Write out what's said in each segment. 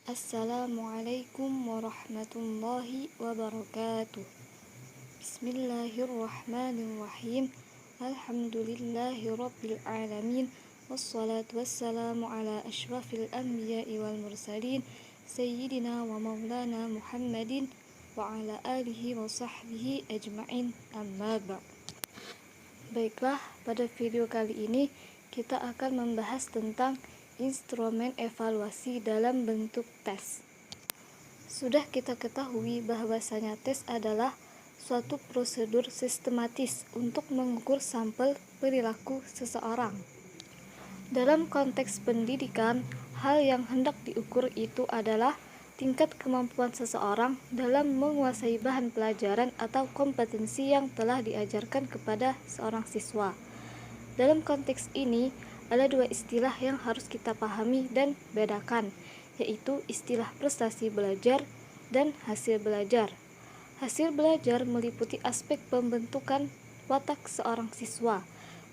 Assalamualaikum warahmatullahi wabarakatuh. Bismillahirrahmanirrahim. Alhamdulillahi rabbil alamin. Wassalatu wassalamu ala ashrafil anbiya'i wal mursalin Sayyidina wa maulana Muhammadin wa ala alihi wa sahbihi ajma'in, amma ba'd. Baiklah, pada video kali ini kita akan membahas tentang instrumen evaluasi dalam bentuk tes. Sudah kita ketahui bahwasanya tes adalah suatu prosedur sistematis untuk mengukur sampel perilaku seseorang. Dalam konteks pendidikan, hal yang hendak diukur itu adalah tingkat kemampuan seseorang dalam menguasai bahan pelajaran atau kompetensi yang telah diajarkan kepada seorang siswa. Dalam konteks ini, ada dua istilah yang harus kita pahami dan bedakan, yaitu istilah prestasi belajar dan hasil belajar. Hasil belajar meliputi aspek pembentukan watak seorang siswa,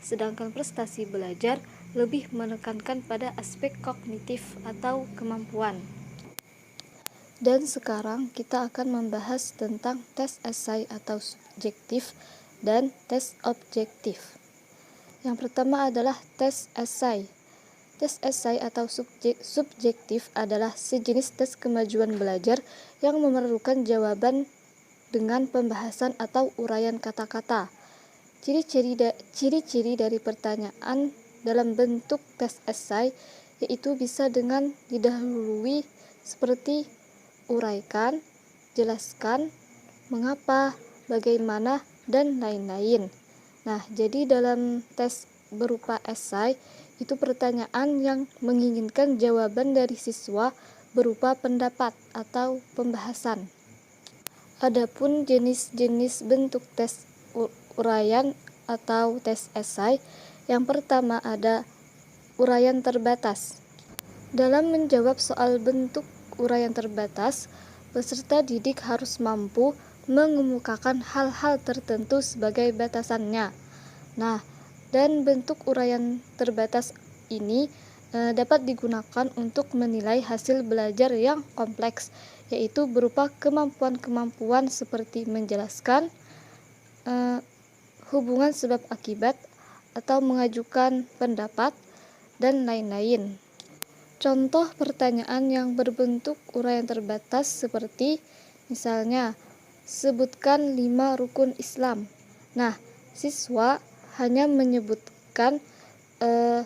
sedangkan prestasi belajar lebih menekankan pada aspek kognitif atau kemampuan. Dan sekarang kita akan membahas tentang tes esai atau subjektif dan tes objektif. Yang pertama adalah tes esai. Tes esai atau subjektif adalah sejenis tes kemajuan belajar yang memerlukan jawaban dengan pembahasan atau uraian kata-kata. Ciri-ciri dari pertanyaan dalam bentuk tes esai yaitu bisa dengan didahului seperti uraikan, jelaskan, mengapa, bagaimana, dan lain-lain. Nah, jadi dalam tes berupa esai, itu pertanyaan yang menginginkan jawaban dari siswa berupa pendapat atau pembahasan. Adapun jenis-jenis bentuk tes uraian atau tes esai, yang pertama ada uraian terbatas. Dalam menjawab soal bentuk uraian terbatas, peserta didik harus mampu mengemukakan hal-hal tertentu sebagai batasannya. Nah, dan bentuk uraian terbatas ini dapat digunakan untuk menilai hasil belajar yang kompleks, yaitu berupa kemampuan-kemampuan seperti menjelaskan, hubungan sebab akibat, atau mengajukan pendapat, dan lain-lain. Contoh pertanyaan yang berbentuk uraian terbatas seperti misalnya, sebutkan 5 rukun Islam. Nah, siswa hanya menyebutkan 5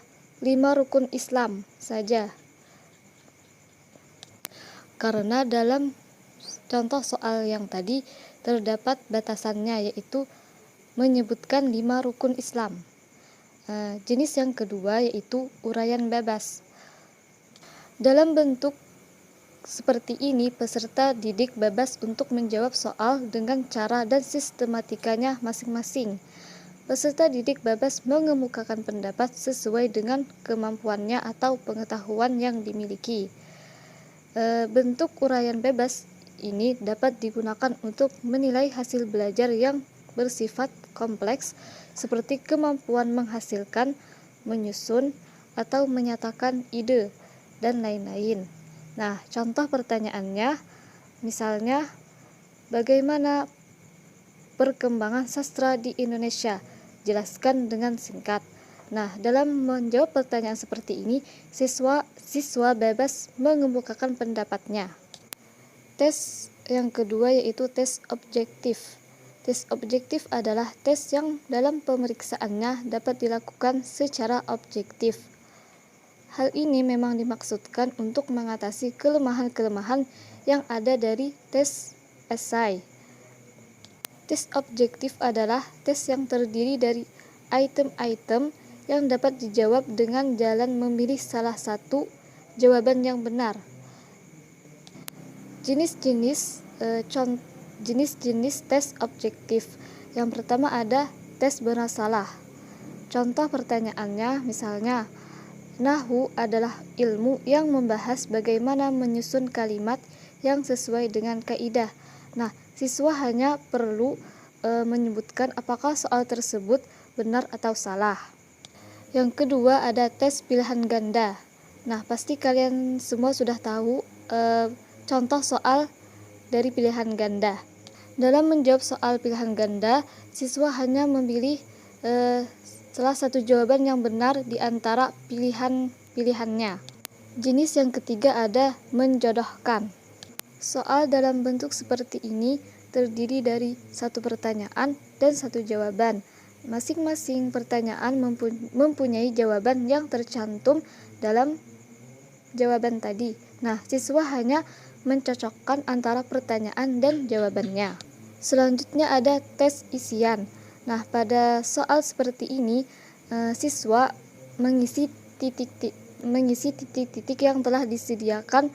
rukun Islam saja. Karena dalam contoh soal yang tadi terdapat batasannya, yaitu menyebutkan 5 rukun Islam. Jenis yang kedua yaitu uraian bebas. Dalam bentuk seperti ini, peserta didik bebas untuk menjawab soal dengan cara dan sistematikanya masing-masing. Peserta didik bebas mengemukakan pendapat sesuai dengan kemampuannya atau pengetahuan yang dimiliki. Bentuk uraian bebas ini dapat digunakan untuk menilai hasil belajar yang bersifat kompleks, seperti kemampuan menghasilkan, menyusun, atau menyatakan ide, dan lain-lain. Nah, contoh pertanyaannya, misalnya, bagaimana perkembangan sastra di Indonesia? Jelaskan dengan singkat. Nah, dalam menjawab pertanyaan seperti ini, siswa bebas mengemukakan pendapatnya. Tes yang kedua yaitu tes objektif. Tes objektif adalah tes yang dalam pemeriksaannya dapat dilakukan secara objektif. Hal ini memang dimaksudkan untuk mengatasi kelemahan-kelemahan yang ada dari tes esai. Tes objektif adalah tes yang terdiri dari item-item yang dapat dijawab dengan jalan memilih salah satu jawaban yang benar. Jenis-jenis tes objektif. Yang pertama ada tes bermasalah. Contoh pertanyaannya misalnya, nahwu adalah ilmu yang membahas bagaimana menyusun kalimat yang sesuai dengan kaidah. Nah, siswa hanya perlu menyebutkan apakah soal tersebut benar atau salah. Yang kedua ada tes pilihan ganda. Nah, pasti kalian semua sudah tahu contoh soal dari pilihan ganda. Dalam menjawab soal pilihan ganda, siswa hanya memilih salah satu jawaban yang benar di antara pilihan-pilihannya. Jenis yang ketiga ada menjodohkan. Soal dalam bentuk seperti ini terdiri dari satu pertanyaan dan satu jawaban. Masing-masing pertanyaan mempunyai jawaban yang tercantum dalam jawaban tadi. Nah, siswa hanya mencocokkan antara pertanyaan dan jawabannya. Selanjutnya ada tes isian. Nah, pada soal seperti ini, siswa mengisi titik-titik yang telah disediakan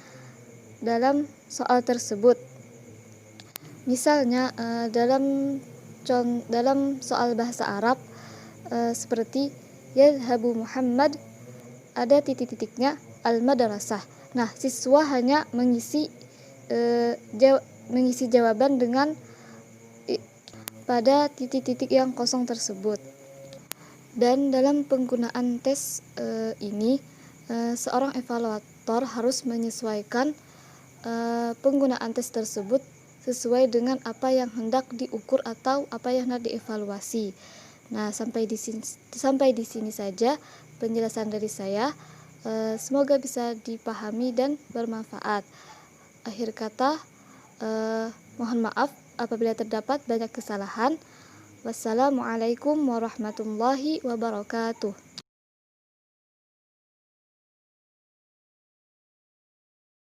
dalam soal tersebut. Misalnya, dalam soal bahasa Arab, seperti yadhhabu Muhammad, ada titik-titiknya al-madrasah. Nah, siswa hanya mengisi jawaban dengan pada titik-titik yang kosong tersebut. Dan dalam penggunaan tes ini, seorang evaluator harus menyesuaikan penggunaan tes tersebut sesuai dengan apa yang hendak diukur atau apa yang hendak dievaluasi. Nah, sampai di sini saja penjelasan dari saya. Semoga bisa dipahami dan bermanfaat. Akhir kata, mohon maaf apabila terdapat banyak kesalahan. Wassalamualaikum warahmatullahi wabarakatuh.